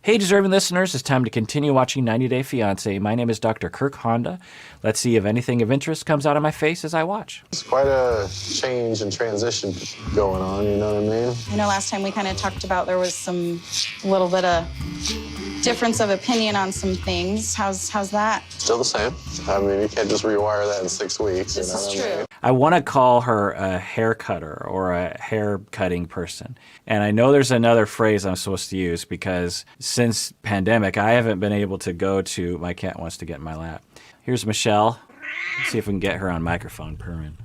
Hey, deserving listeners, it's time to continue watching 90 Day Fiancé. My name is Dr. Kirk Honda. Let's see if anything of interest comes out of my face as I watch. It's quite a change and transition going on, you know what I mean? I know last time we kind of talked about there was some little bit of difference of opinion on some things. How's that? Still the same. I mean, you can't just rewire that in 6 weeks. This is true. I want to call her a hair cutter or a hair cutting person. And I know there's another phrase I'm supposed to use because since pandemic, I haven't been able to go to, my cat wants to get in my lap. Here's Michelle. Let's see if we can get her on microphone permanent.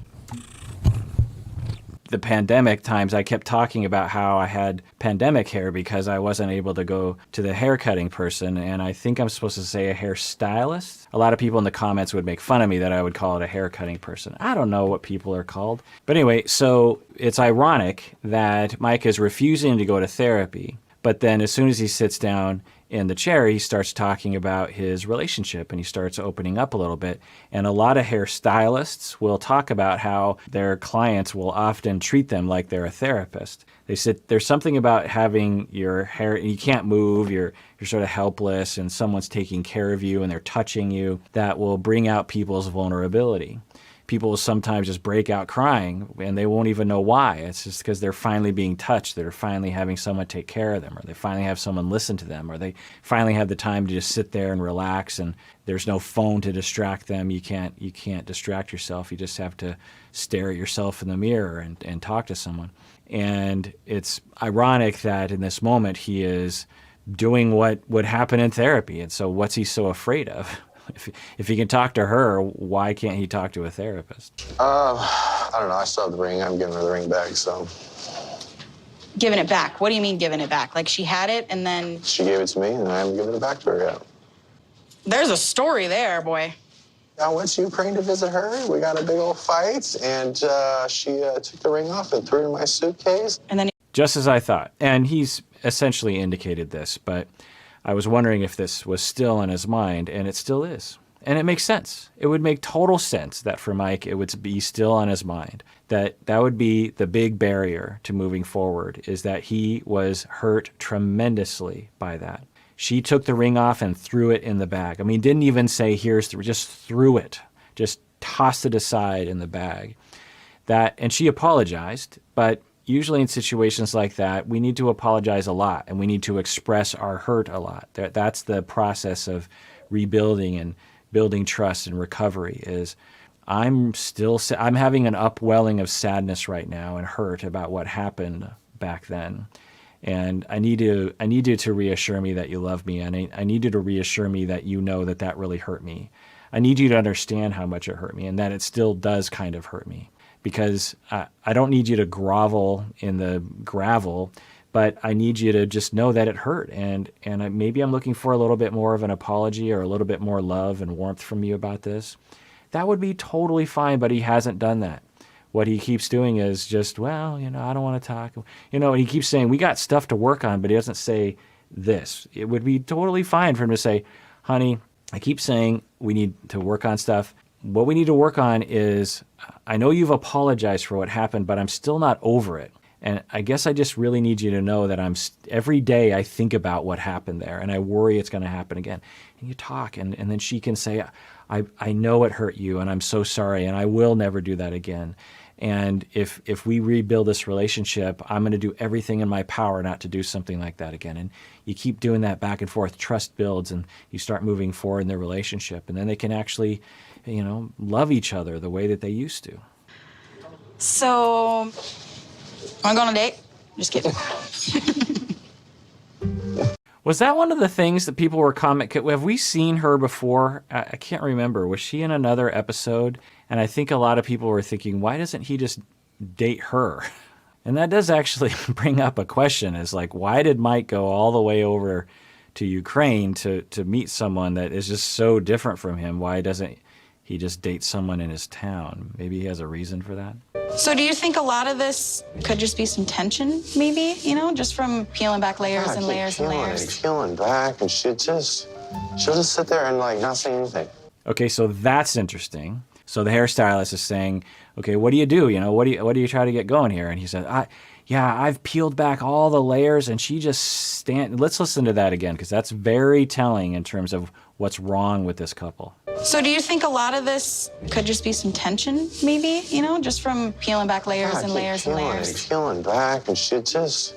The pandemic times, I kept talking about how I had pandemic hair because I wasn't able to go to the hair cutting person, and I think I'm supposed to say a hair stylist. A lot of people in the comments would make fun of me that I would call it a hair cutting person. I don't know what people are called. But anyway, so it's ironic that Mike is refusing to go to therapy, but then as soon as he sits down in the chair, he starts talking about his relationship and he starts opening up a little bit. And a lot of hairstylists will talk about how their clients will often treat them like they're a therapist. They said there's something about having your hair, you can't move, you're sort of helpless, and someone's taking care of you and they're touching you, that will bring out people's vulnerability. People will sometimes just break out crying and they won't even know why. It's just because they're finally being touched. They're finally having someone take care of them, or they finally have someone listen to them, or they finally have the time to just sit there and relax and there's no phone to distract them. You can't distract yourself. You just have to stare at yourself in the mirror and talk to someone. And it's ironic that in this moment he is doing what would happen in therapy. And so what's he so afraid of? If he can talk to her, why can't he talk to a therapist? I don't know. I still have the ring. I'm giving her the ring back, so. Giving it back. What do you mean giving it back? Like she had it and then... She gave it to me, and I haven't given it back to her yet. There's a story there, boy. I went to Ukraine to visit her. We got a big old fight, and she took the ring off and threw it in my suitcase. And then... Just as I thought. And he's essentially indicated this, but I was wondering if this was still in his mind, and it still is. And it makes sense. It would make total sense that for Mike, it would be still on his mind. That would be the big barrier to moving forward, is that he was hurt tremendously by that. She took the ring off and threw it in the bag. I mean, didn't even say, just threw it. Just tossed it aside in the bag. And she apologized, but usually in situations like that, we need to apologize a lot and we need to express our hurt a lot. That's the process of rebuilding and building trust and recovery. Is I'm having an upwelling of sadness right now and hurt about what happened back then. And I need you to reassure me that you love me, and I need you to reassure me that you know that really hurt me. I need you to understand how much it hurt me and that it still does kind of hurt me. Because I don't need you to grovel in the gravel, but I need you to just know that it hurt. And maybe I'm looking for a little bit more of an apology or a little bit more love and warmth from you about this. That would be totally fine, but he hasn't done that. What he keeps doing is just, I don't want to talk. And he keeps saying, we got stuff to work on, but he doesn't say this. It would be totally fine for him to say, honey, I keep saying we need to work on stuff. What we need to work on is, I know you've apologized for what happened, but I'm still not over it. And I guess I just really need you to know that every day I think about what happened there and I worry it's going to happen again. And you talk and then she can say, I know it hurt you and I'm so sorry and I will never do that again. And if we rebuild this relationship, I'm going to do everything in my power not to do something like that again. And you keep doing that back and forth, trust builds, and you start moving forward in their relationship. And then they can actually, love each other the way that they used to. So, want to go on a date? Just kidding. Was that one of the things that people were commenting? Have we seen her before? I can't remember. Was she in another episode? And I think a lot of people were thinking, why doesn't he just date her? And that does actually bring up a question, is like, why did Mike go all the way over to Ukraine to meet someone that is just so different from him? Why doesn't he just date someone in his town? Maybe he has a reason for that. So do you think a lot of this could just be some tension, maybe, just from peeling back layers and layers and layers? Peeling back, and she'll just sit there and not say anything. Okay, so that's interesting. So the hairstylist is saying, okay, what do you do? What do you try to get going here? And he said, yeah, I've peeled back all the layers and she just let's listen to that again, because that's very telling in terms of what's wrong with this couple. So do you think a lot of this could just be some tension, maybe, just from peeling back layers and layers and layers? Peeling back, and she'll just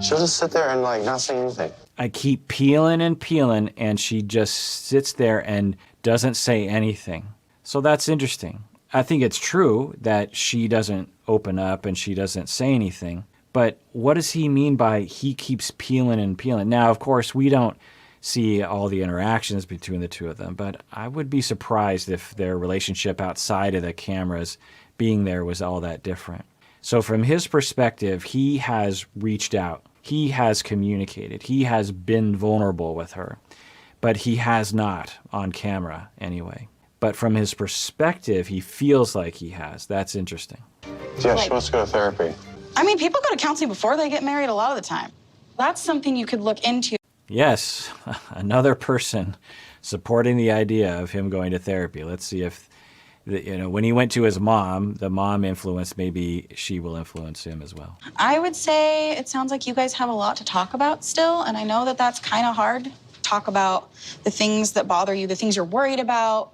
sit there and like not say anything. I keep peeling and peeling, and she just sits there and doesn't say anything. So that's interesting. I think it's true that she doesn't open up and she doesn't say anything. But what does he mean by he keeps peeling and peeling? Now, of course, we don't see all the interactions between the two of them, but I would be surprised if their relationship outside of the cameras being there was all that different. So from his perspective, he has reached out. He has communicated. He has been vulnerable with her, but he has not on camera anyway. But from his perspective, he feels like he has. That's interesting. Yeah, she wants to go to therapy. I mean, people go to counseling before they get married a lot of the time. That's something you could look into. Yes, another person supporting the idea of him going to therapy. Let's see if, when he went to his mom, the mom influenced, maybe she will influence him as well. I would say it sounds like you guys have a lot to talk about still, and I know that that's kind of hard. Talk about the things that bother you, the things you're worried about,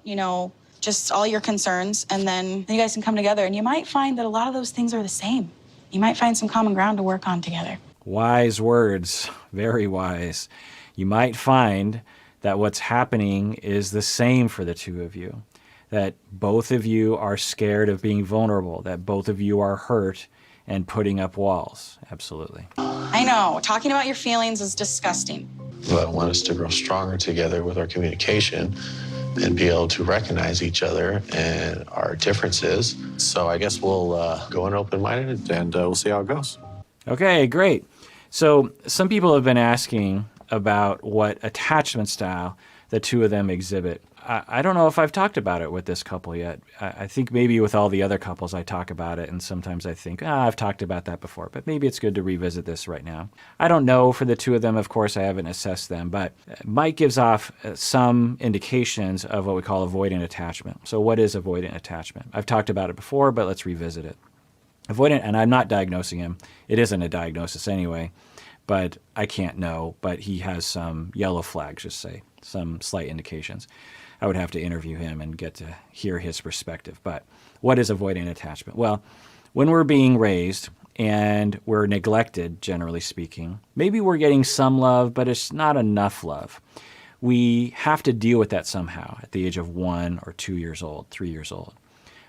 just all your concerns, and then you guys can come together, and you might find that a lot of those things are the same. You might find some common ground to work on together. Wise words, very wise. You might find that what's happening is the same for the two of you, that both of you are scared of being vulnerable, that both of you are hurt and putting up walls. Absolutely. I know, talking about your feelings is disgusting. But I want us to grow stronger together with our communication and be able to recognize each other and our differences. So I guess we'll go in open-minded and we'll see how it goes. Okay, great. So some people have been asking about what attachment style the two of them exhibit. I don't know if I've talked about it with this couple yet. I think maybe with all the other couples I talk about it, and sometimes I think, I've talked about that before, but maybe it's good to revisit this right now. I don't know for the two of them, of course, I haven't assessed them, but Mike gives off some indications of what we call avoidant attachment. So what is avoidant attachment? I've talked about it before, but let's revisit it. Avoidant, and I'm not diagnosing him. It isn't a diagnosis anyway, but I can't know, but he has some yellow flags, just say, some slight indications. I would have to interview him and get to hear his perspective. But what is avoidant attachment? Well, when we're being raised and we're neglected, generally speaking, maybe we're getting some love, but it's not enough love. We have to deal with that somehow at the age of 1 or 2 years old, 3 years old.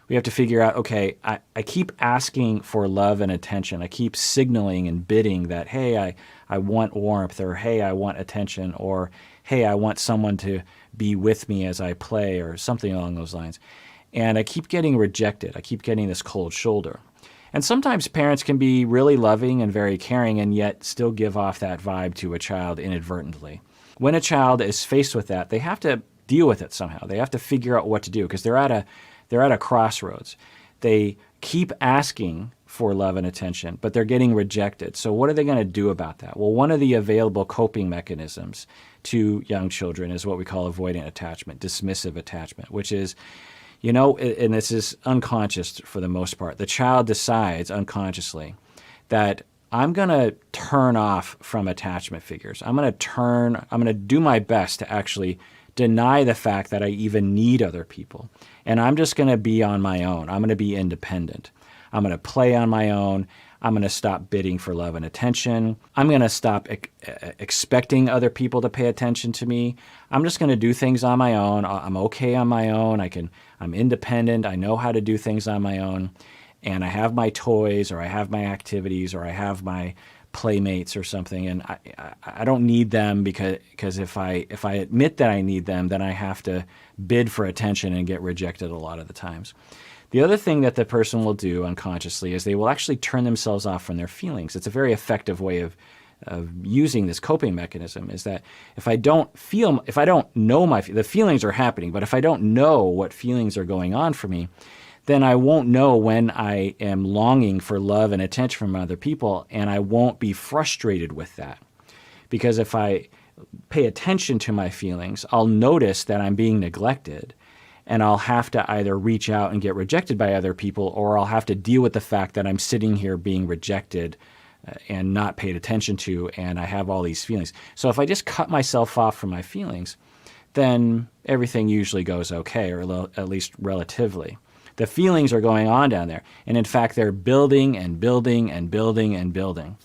We have to figure out, okay, I keep asking for love and attention. I keep signaling and bidding that, hey, I want warmth, or hey, I want attention, or hey, I want someone to be with me as I play, or something along those lines. And I keep getting rejected. I keep getting this cold shoulder. And sometimes parents can be really loving and very caring and yet still give off that vibe to a child inadvertently. When a child is faced with that, they have to deal with it somehow. They have to figure out what to do because they're at a crossroads. They keep asking for love and attention, but they're getting rejected. So what are they going to do about that? Well, one of the available coping mechanisms to young children is what we call avoidant attachment, dismissive attachment, which is, and this is unconscious for the most part. The child decides unconsciously that I'm going to turn off from attachment figures. I'm going to do my best to actually deny the fact that I even need other people. And I'm just going to be on my own. I'm going to be independent. I'm going to play on my own. I'm going to stop bidding for love and attention. I'm going to stop expecting other people to pay attention to me. I'm just going to do things on my own. I'm okay on my own. I'm independent. I know how to do things on my own. And I have my toys, or I have my activities, or I have my playmates or something, and I don't need them because if I admit that I need them, then I have to bid for attention and get rejected a lot of the times. The other thing that the person will do unconsciously is they will actually turn themselves off from their feelings. It's a very effective way of using this coping mechanism, is that if I don't know the feelings are happening, but if I don't know what feelings are going on for me, then I won't know when I am longing for love and attention from other people, and I won't be frustrated with that. Because if I pay attention to my feelings, I'll notice that I'm being neglected, and I'll have to either reach out and get rejected by other people, or I'll have to deal with the fact that I'm sitting here being rejected and not paid attention to, and I have all these feelings. So if I just cut myself off from my feelings, then everything usually goes okay, or at least relatively. The feelings are going on down there, and in fact, they're building and building and building and building.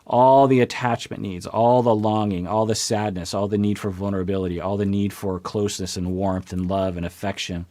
All the attachment needs, all the longing, all the sadness, all the need for vulnerability, all the need for closeness and warmth and love and affection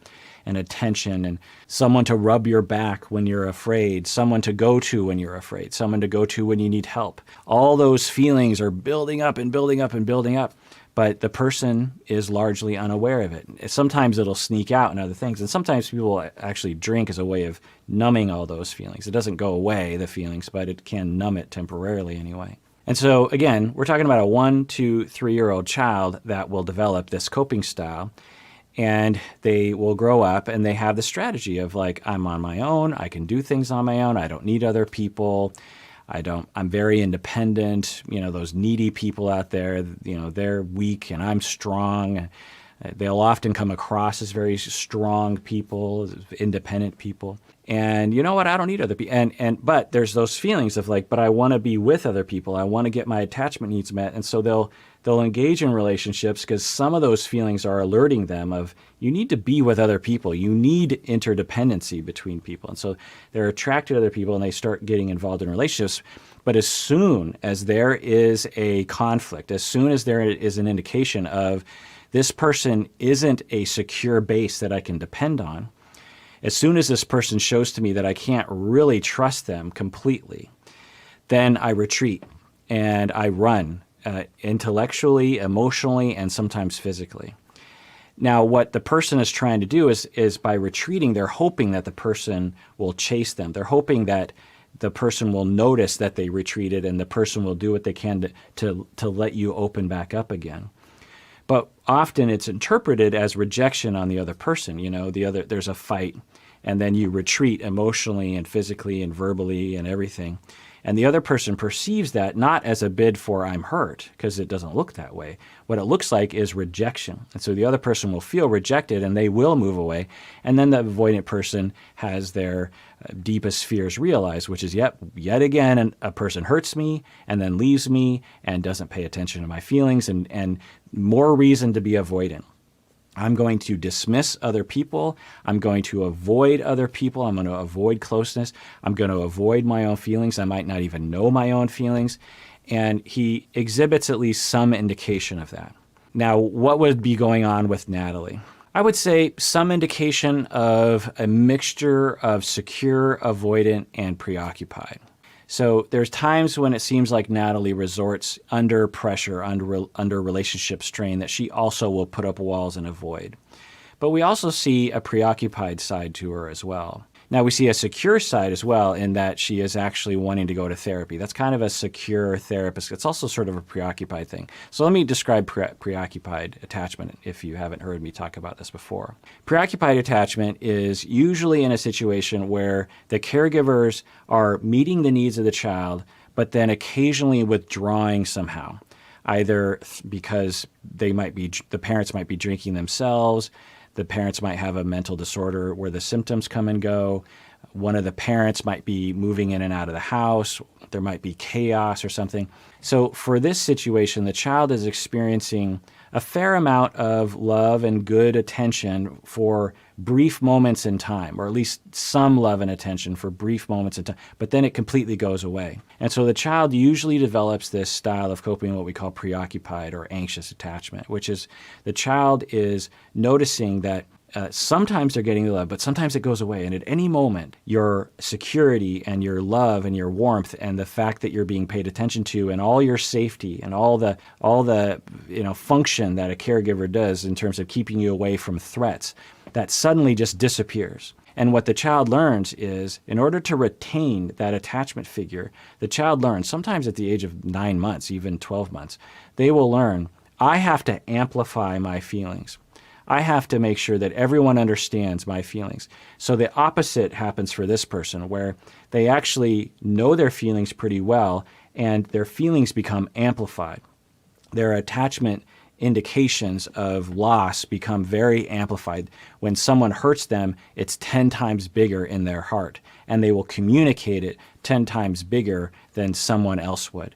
and attention, and someone to rub your back when you're afraid, someone to go to when you're afraid, someone to go to when you need help. All those feelings are building up and building up and building up, but the person is largely unaware of it. Sometimes it'll sneak out in other things, and sometimes people actually drink as a way of numbing all those feelings. It doesn't go away, the feelings, but it can numb it temporarily anyway. And so, again, we're talking about a 1, 2, 3-year-old child that will develop this coping style, and they will grow up and they have the strategy of like, I'm on my own, I can do things on my own, I don't need other people, I'm very independent. Those needy people out there, they're weak and I'm strong. They'll often come across as very strong people, independent people. And you know what? I don't need other people. But there's those feelings of like, but I want to be with other people. I want to get my attachment needs met. And so they'll engage in relationships because some of those feelings are alerting them of you need to be with other people. You need interdependency between people. And so they're attracted to other people and they start getting involved in relationships. But as soon as there is a conflict, as soon as there is an indication of this person isn't a secure base that I can depend on, as soon as this person shows to me that I can't really trust them completely, then I retreat and I run intellectually, emotionally, and sometimes physically. Now, what the person is trying to do is by retreating, they're hoping that the person will chase them. They're hoping that the person will notice that they retreated and the person will do what they can to let you open back up again. But often it's interpreted as rejection on the other person. There's a fight, and then you retreat emotionally and physically and verbally and everything. And the other person perceives that not as a bid for I'm hurt, because it doesn't look that way. What it looks like is rejection. And so the other person will feel rejected and they will move away. And then the avoidant person has their deepest fears realized, which is yet again, a person hurts me and then leaves me and doesn't pay attention to my feelings, and more reason to be avoidant. I'm going to dismiss other people. I'm going to avoid other people. I'm going to avoid closeness. I'm going to avoid my own feelings. I might not even know my own feelings. And he exhibits at least some indication of that. Now, what would be going on with Natalie? I would say some indication of a mixture of secure, avoidant, and preoccupied. So there's times when it seems like Natalie resorts under pressure, under relationship strain, that she also will put up walls and avoid. But we also see a preoccupied side to her as well. Now, we see a secure side as well in that she is actually wanting to go to therapy. That's kind of a secure therapist. It's also sort of a preoccupied thing. So let me describe preoccupied attachment if you haven't heard me talk about this before. Preoccupied attachment is usually in a situation where the caregivers are meeting the needs of the child, but then occasionally withdrawing somehow, either because the parents might be drinking themselves, the parents might have a mental disorder where the symptoms come and go. One of the parents might be moving in and out of the house. There might be chaos or something. So for this situation, the child is experiencing a fair amount of love and good attention for brief moments in time, or at least some love and attention for brief moments in time, but then it completely goes away. And so the child usually develops this style of coping, what we call preoccupied or anxious attachment, which is the child is noticing that sometimes they're getting the love, but sometimes it goes away. And at any moment, your security and your love and your warmth and the fact that you're being paid attention to and all your safety and all the function that a caregiver does in terms of keeping you away from threats, that suddenly just disappears. And what the child learns is, in order to retain that attachment figure, the child learns, sometimes at the age of 9 months, even 12 months, they will learn, I have to amplify my feelings. I have to make sure that everyone understands my feelings. So the opposite happens for this person, where they actually know their feelings pretty well, and their feelings become amplified. Their attachment indications of loss become very amplified. When someone hurts them, it's 10 times bigger in their heart, and they will communicate it 10 times bigger than someone else would.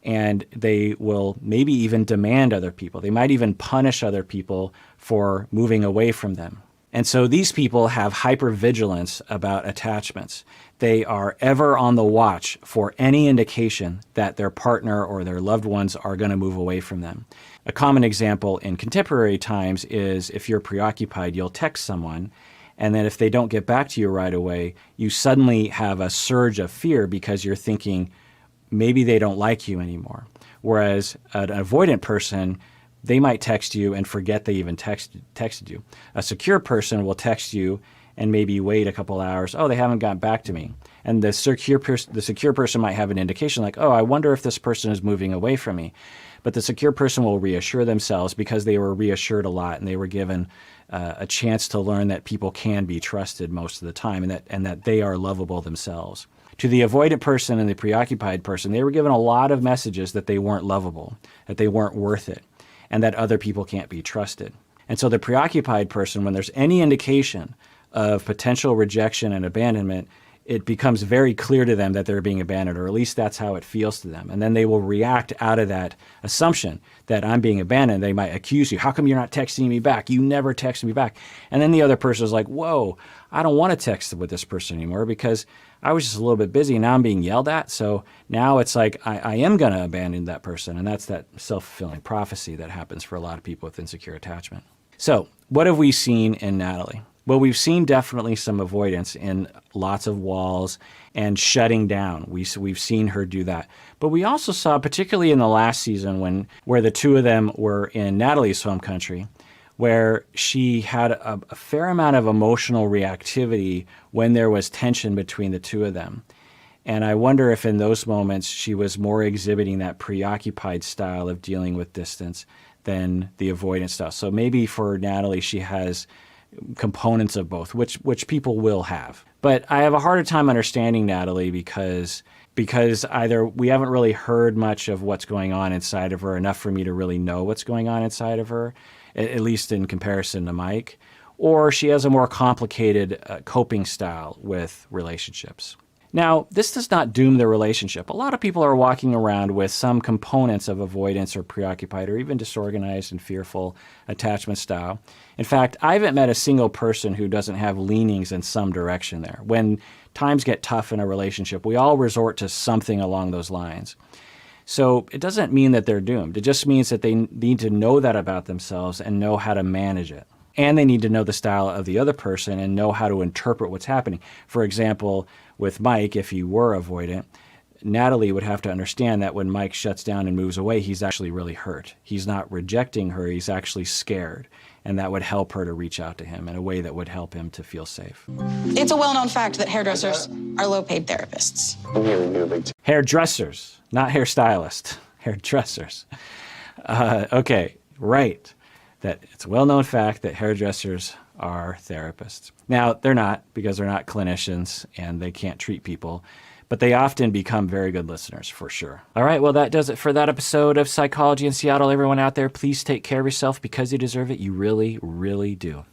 And they will maybe even demand other people. They might even punish other people for moving away from them. And so these people have hypervigilance about attachments. They are ever on the watch for any indication that their partner or their loved ones are going to move away from them. A common example in contemporary times is if you're preoccupied, you'll text someone, and then if they don't get back to you right away, you suddenly have a surge of fear because you're thinking maybe they don't like you anymore. Whereas an avoidant person, they might text you and forget they even texted you. A secure person will text you and maybe wait a couple hours. Oh, they haven't gotten back to me. And the secure person might have an indication like, oh, I wonder if this person is moving away from me. But the secure person will reassure themselves because they were reassured a lot and they were given a chance to learn that people can be trusted most of the time and that they are lovable themselves. To the avoidant person and the preoccupied person, they were given a lot of messages that they weren't lovable, that they weren't worth it, and that other people can't be trusted. And so the preoccupied person, when there's any indication of potential rejection and abandonment, it becomes very clear to them that they're being abandoned, or at least that's how it feels to them. And then they will react out of that assumption that I'm being abandoned. They might accuse you. How come you're not texting me back? You never text me back. And then the other person is like, whoa, I don't want to text with this person anymore because I was just a little bit busy. Now I'm being yelled at. So now it's like I am going to abandon that person. And that's that self-fulfilling prophecy that happens for a lot of people with insecure attachment. So what have we seen in Natalie? Well, we've seen definitely some avoidance in lots of walls and shutting down. We've seen her do that. But we also saw, particularly in the last season where the two of them were in Natalie's home country, where she had a fair amount of emotional reactivity when there was tension between the two of them. And I wonder if in those moments she was more exhibiting that preoccupied style of dealing with distance than the avoidant style. So maybe for Natalie, she has components of both, which people will have. But I have a harder time understanding Natalie because either we haven't really heard much of what's going on inside of her, enough for me to really know what's going on inside of her, at least in comparison to Mike, or she has a more complicated coping style with relationships. Now, this does not doom the relationship. A lot of people are walking around with some components of avoidance or preoccupied or even disorganized and fearful attachment style. In fact, I haven't met a single person who doesn't have leanings in some direction there. When times get tough in a relationship, we all resort to something along those lines. So it doesn't mean that they're doomed. It just means that they need to know that about themselves and know how to manage it. And they need to know the style of the other person and know how to interpret what's happening. For example, with Mike, if he were avoidant, Natalie would have to understand that when Mike shuts down and moves away, he's actually really hurt. He's not rejecting her, he's actually scared. And that would help her to reach out to him in a way that would help him to feel safe. It's a well-known fact that hairdressers are low-paid therapists. Hairdressers, not hairstylists. Hairdressers. Okay, right. That it's a well-known fact that hairdressers are therapists. Now, they're not, because they're not clinicians and they can't treat people, but they often become very good listeners, for sure. All right, well, that does it for that episode of Psychology in Seattle. Everyone out there, please take care of yourself because you deserve it. You really, really do.